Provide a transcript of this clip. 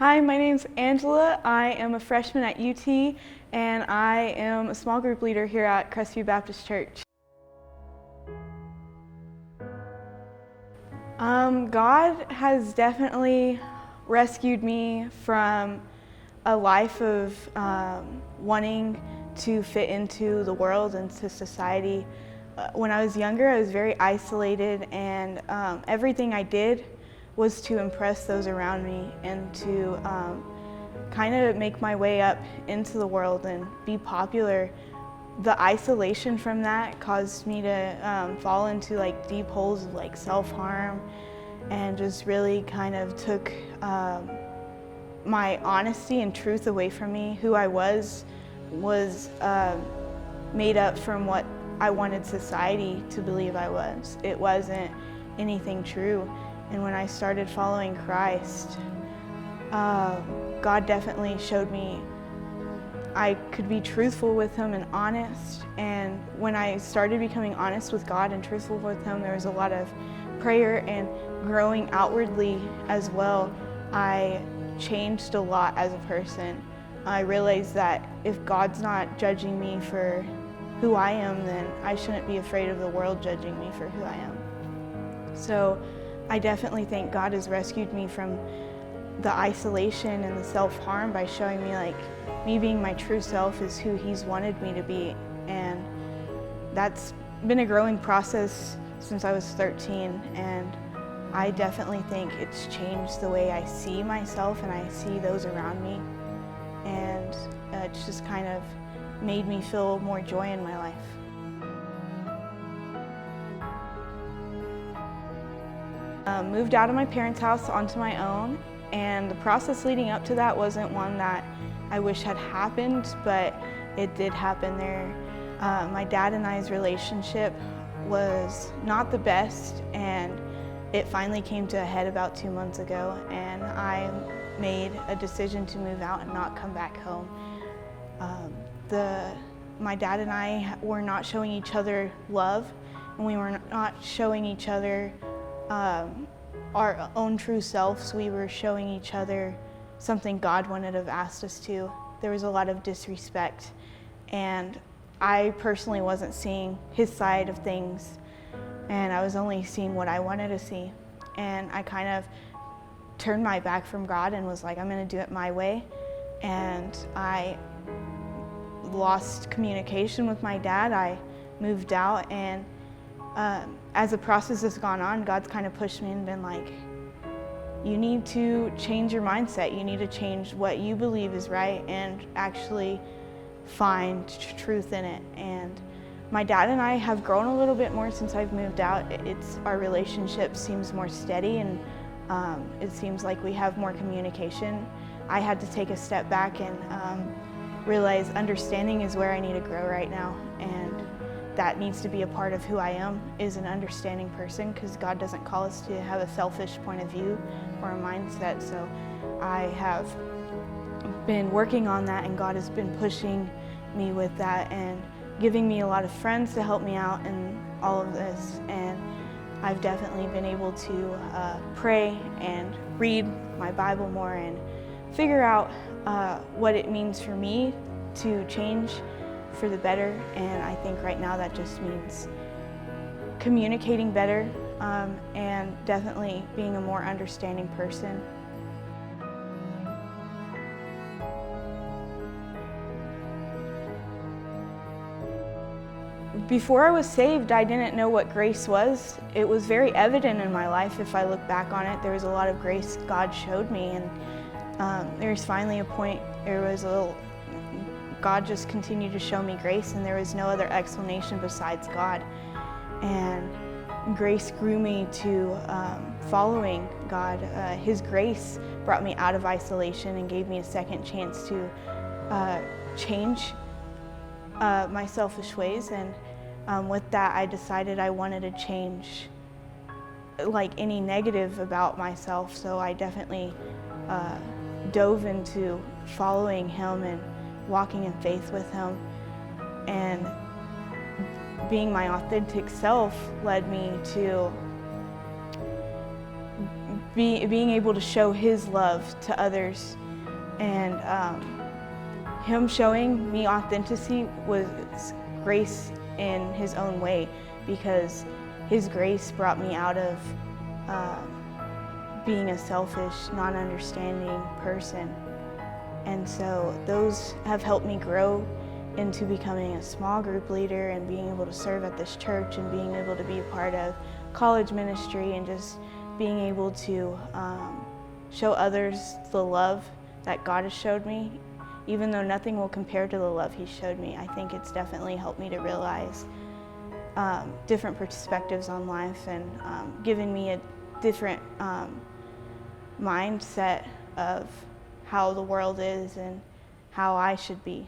Hi, my name's Angela. I am a freshman at UT, and I am a small group leader here at Crestview Baptist Church. God has definitely rescued me from a life of wanting to fit into the world and to society. When I was younger, I was very isolated, and everything I did was to impress those around me and to kind of make my way up into the world and be popular. The isolation from that caused me to fall into deep holes of self-harm, and just really kind of took my honesty and truth away from me. Who I was made up from what I wanted society to believe I was. It wasn't anything true. And when I started following Christ, God definitely showed me I could be truthful with Him and honest. And when I started becoming honest with God and truthful with Him, there was a lot of prayer and growing outwardly as well. I changed a lot as a person. I realized that if God's not judging me for who I am, then I shouldn't be afraid of the world judging me for who I am. So I definitely think God has rescued me from the isolation and the self-harm by showing me me being my true self is who He's wanted me to be. And that's been a growing process since I was 13, and I definitely think it's changed the way I see myself and I see those around me. And it's just kind of made me feel more joy in my life. Moved out of my parents' house onto my own, and the process leading up to that wasn't one that I wish had happened, but it did happen there. My dad and I's relationship was not the best, and it finally came to a head about 2 months ago, and I made a decision to move out and not come back home. My dad and I were not showing each other love, and we were not showing each other our own true selves. We were showing each other something God wouldn't have asked us to. There was a lot of disrespect, and I personally wasn't seeing His side of things, and I was only seeing what I wanted to see. And I kind of turned my back from God and was like, I'm going to do it my way. And I lost communication with my dad. I moved out, and as the process has gone on, God's kind of pushed me and been like, you need to change your mindset. You need to change what you believe is right and actually find truth in it. And my dad and I have grown a little bit more since I've moved out. Our relationship seems more steady, and it seems like we have more communication. I had to take a step back and realize understanding is where I need to grow right now, and that needs to be a part of who I am, is an understanding person, because God doesn't call us to have a selfish point of view or a mindset. So I have been working on that, and God has been pushing me with that and giving me a lot of friends to help me out in all of this. And I've definitely been able to pray and read my Bible more and figure out what it means for me to change for the better. And I think right now that just means communicating better and definitely being a more understanding person. Before I was saved, I didn't know what grace was. It was very evident in my life. If I look back on it, there was a lot of grace God showed me, and there was finally a point, God just continued to show me grace, and there was no other explanation besides God. And grace grew me to following God. His grace brought me out of isolation and gave me a second chance to change my selfish ways. And with that, I decided I wanted to change any negative about myself. So I definitely dove into following Him and walking in faith with Him. And being my authentic self led me to being able to show His love to others, and Him showing me authenticity was grace in His own way, because His grace brought me out of being a selfish, non-understanding person. And so those have helped me grow into becoming a small group leader and being able to serve at this church and being able to be a part of college ministry and just being able to show others the love that God has showed me. Even though nothing will compare to the love He showed me, I think it's definitely helped me to realize different perspectives on life and given me a different mindset of how the world is and how I should be.